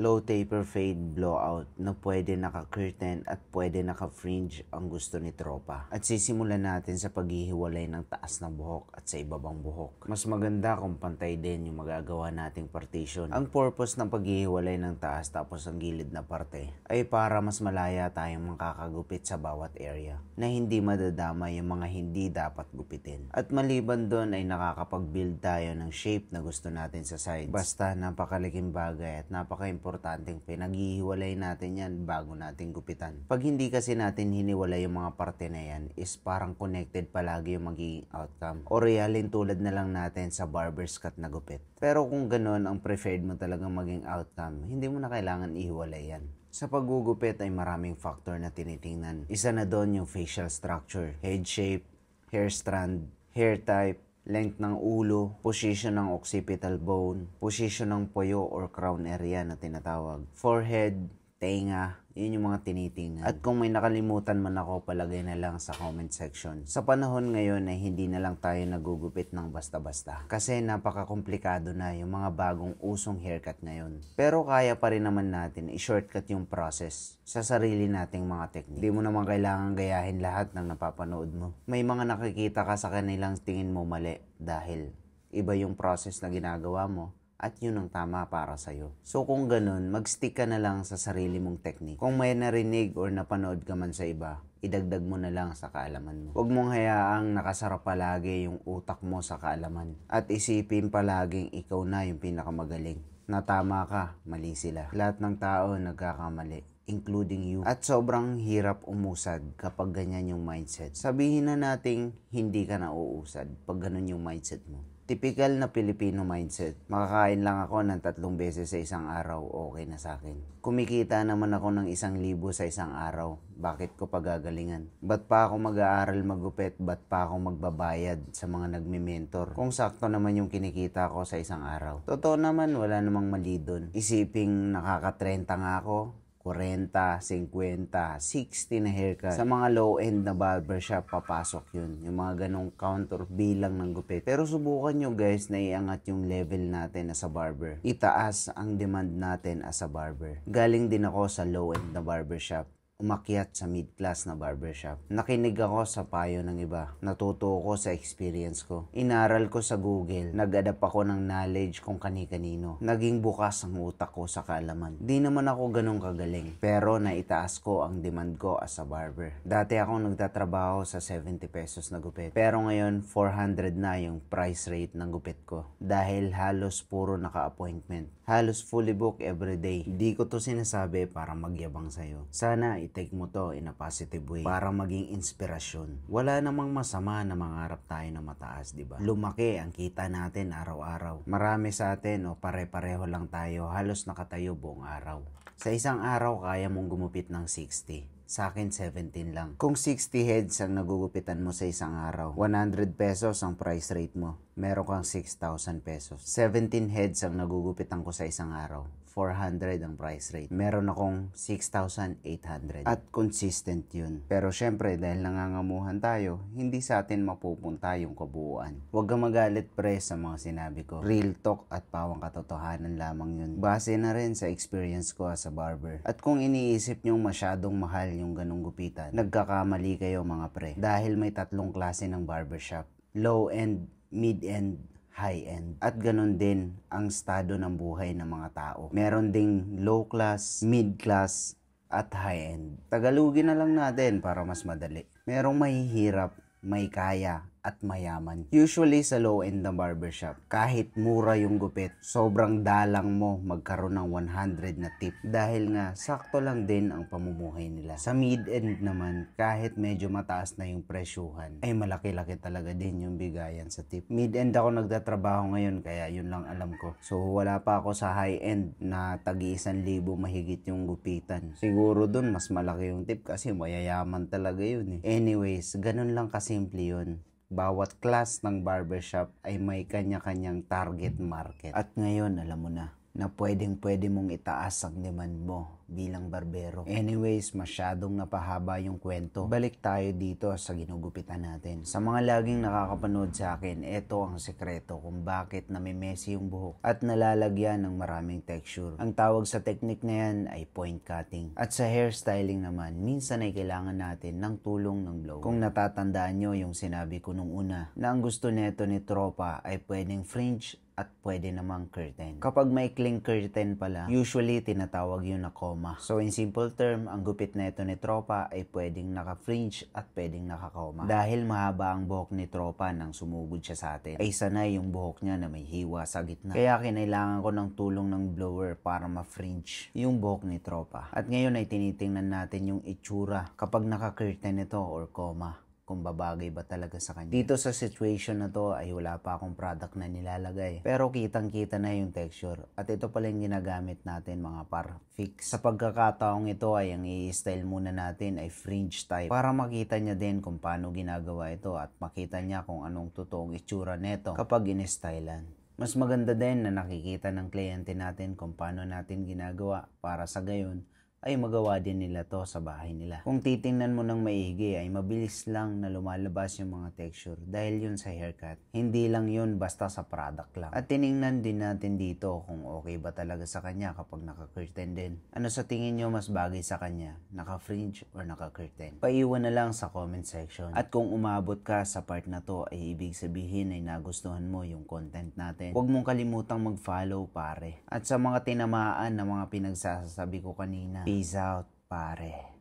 low taper fade blowout na pwede naka-curtain at pwede naka-fringe ang gusto ni tropa. At sisimulan natin sa paghihiwalay ng taas ng buhok at sa ibabang buhok. Mas maganda kung pantay din yung magagawa nating partition. Ang purpose ng paghihiwalay ng taas tapos ang gilid na parte ay para mas malaya tayong makakagupit sa bawat area na hindi madadama yung mga hindi dapat gupitin. At maliban doon ay nakakapag-build tayo ng shape na gusto natin sa sides. Basta napakalaking bagay at napaka-importanteng pinaghihiwalay natin yan bago natin gupitan. Pag hindi kasi natin hiniwalay yung mga parte na yan is parang connected palagi yung magiging outcome. O realin tulad na lang natin sa barber's cut na gupit. Pero kung ganun ang preferred mo talagang maging outcome, hindi mo na kailangan ihiwalay yan. Sa paggugupit ay maraming factor na tinitingnan. Isa na doon yung facial structure, head shape, hair strand, hair type, length ng ulo, position ng occipital bone, position ng poyo or crown area na tinatawag, forehead, tenga, yun yung mga tinitingnan. At kung may nakalimutan man ako, palagay na lang sa comment section. Sa panahon ngayon ay hindi na lang tayo nagugupit ng basta-basta. Kasi napaka-komplikado na yung mga bagong usong haircut ngayon. Pero kaya pa rin naman natin i-shortcut yung process sa sarili nating mga technique. Hindi mo naman kailangan gayahin lahat ng napapanood mo. May mga nakikita ka sa kanilang tingin mo mali dahil iba yung process na ginagawa mo. At yun ang tama para sa'yo. So kung ganun, mag-stick ka na lang sa sarili mong technique. Kung may narinig or napanood ka man sa iba, idagdag mo na lang sa kaalaman mo. Huwag mong hayaang nakasarap palagi yung utak mo sa kaalaman. At isipin palaging ikaw na yung pinakamagaling. Na tama ka, mali sila. Lahat ng tao nagkakamali, including you. At sobrang hirap umusad kapag ganyan yung mindset. Sabihin na nating hindi ka na uusad pag ganun yung mindset mo. Typical na Pilipino mindset. Makakain lang ako ng 3 beses sa isang araw, okay na sa akin. Kumikita naman ako ng 1,000 sa isang araw. Bakit ko pagagalingan? Ba't pa ako mag-aaral magupit? Ba't pa ako magbabayad sa mga nagme-mentor? Kung sakto naman yung kinikita ko sa isang araw. Totoo naman, wala namang mali dun. Isiping nakaka-30 nga ako, 40, 50, 60 na haircut. Sa mga low-end na barbershop, papasok yun. Yung mga ganong counter bilang ng gupit. Pero subukan nyo guys na iangat yung level natin as a barber. Itaas ang demand natin as a barber. Galing din ako sa low-end na barbershop. Umakyat sa mid-class na barbershop. Nakinig ako sa payo ng iba. Natuto ko sa experience ko. Inaral ko sa Google. Nag-adapt ako ng knowledge kung kani-kanino. Naging bukas ang utak ko sa kaalaman. Di naman ako ganun kagaling. Pero naitaas ko ang demand ko as a barber. Dati ako nagtatrabaho sa 70 pesos na gupit. Pero ngayon 400 na yung price rate ng gupit ko. Dahil halos puro naka-appointment. Halos fully book everyday. Di ko to sinasabi para magyabang sa'yo. Sana i-take mo to in a positive way para maging inspirasyon. Wala namang masama na mangarap tayo na mataas, di ba? Lumaki ang kita natin araw-araw. Marami sa atin o pare-pareho lang tayo, halos nakatayo buong araw. Sa isang araw, kaya mong gumupit ng 60. Sa akin, 17 lang. Kung 60 heads ang nagugupitan mo sa isang araw, 100 pesos ang price rate mo. Meron kang 6,000 pesos. 17 heads ang nagugupitan ko sa isang araw. 400 ang price rate. Meron akong 6,800. At consistent yun. Pero syempre, dahil nangangamuhan tayo, hindi sa atin mapupunta yung kabuuan. Huwag kang magalit pre sa mga sinabi ko. Real talk at pawang katotohanan lamang yun. Base na rin sa experience ko as a barber. At kung iniisip nyong masyadong mahal yung ganong gupitan, nagkakamali kayo mga pre. Dahil may 3 klase ng barbershop. Low-end, mid-end, high-end. At ganun din ang estado ng buhay ng mga tao. Meron ding low class, mid class, at high-end. Tagalugin na lang natin para mas madali. Merong mahihirap, may kaya, at mayaman. Usually sa low-end na barbershop, kahit mura yung gupit, sobrang dalang mo magkaroon ng 100 na tip dahil nga sakto lang din ang pamumuhay nila. Sa mid-end naman, kahit medyo mataas na yung presyuhan, ay malaki-laki talaga din yung bigayan sa tip. Mid-end ako nagtatrabaho ngayon kaya yun lang alam ko. So wala pa ako sa high-end na tagi-1,000 mahigit yung gupitan. Siguro dun mas malaki yung tip kasi mayayaman talaga yun eh. Anyways, ganun lang kasimple yun. Bawat class ng barbershop ay may kanya-kanyang target market. At ngayon, alam mo na, na pwede mong itaas ang demand mo bilang barbero. Anyways, masyadong napahaba yung kwento. Balik tayo dito sa ginugupitan natin. Sa mga laging nakakapanood sa akin, ito ang sekreto kung bakit namimessy yung buhok at nalalagyan ng maraming texture. Ang tawag sa technique na yan ay point cutting. At sa hairstyling naman, minsan ay kailangan natin ng tulong ng blower. Kung natatandaan nyo yung sinabi ko nung una, na ang gusto neto ni tropa ay pwedeng fringe at pwede namang curtain. Kapag may cling curtain pala, usually tinatawag yun na coma. So in simple term, ang gupit na ito ni tropa ay pwedeng naka-fringe at pwedeng naka-coma. Dahil mahaba ang buhok ni tropa nang sumugod siya sa atin, ay sanay yung buhok niya na may hiwa sa gitna. Kaya kinailangan ko ng tulong ng blower para ma-fringe yung buhok ni tropa. At ngayon ay tinitingnan natin yung itsura kapag naka-curtain ito or coma, kung babagay ba talaga sa kanya. Dito sa situation na to ay wala pa akong product na nilalagay. Pero kitang-kita na yung texture. At ito pala yung ginagamit natin mga par fix. Sa pagkakataong ito ay ang i-style muna natin ay fringe type. Para makita niya din kung paano ginagawa ito at makita niya kung anong totoong itsura neto kapag in-stylan. Mas maganda din na nakikita ng kliyente natin kung paano natin ginagawa para sa gayon ay magawa din nila to sa bahay nila. Kung titingnan mo ng maigi ay mabilis lang na lumalabas yung mga texture dahil yun sa haircut. Hindi lang yun basta sa product lang. At tiningnan din natin dito kung okay ba talaga sa kanya kapag naka-curtain din. Ano sa tingin nyo mas bagay sa kanya? Naka-fringe or naka-curtain? Paiwan na lang sa comment section. At kung umabot ka sa part na to ay ibig sabihin ay nagustuhan mo yung content natin. Huwag mong kalimutang mag-follow pare. At sa mga tinamaan na mga pinagsasabi ko kanina, peace out, pare.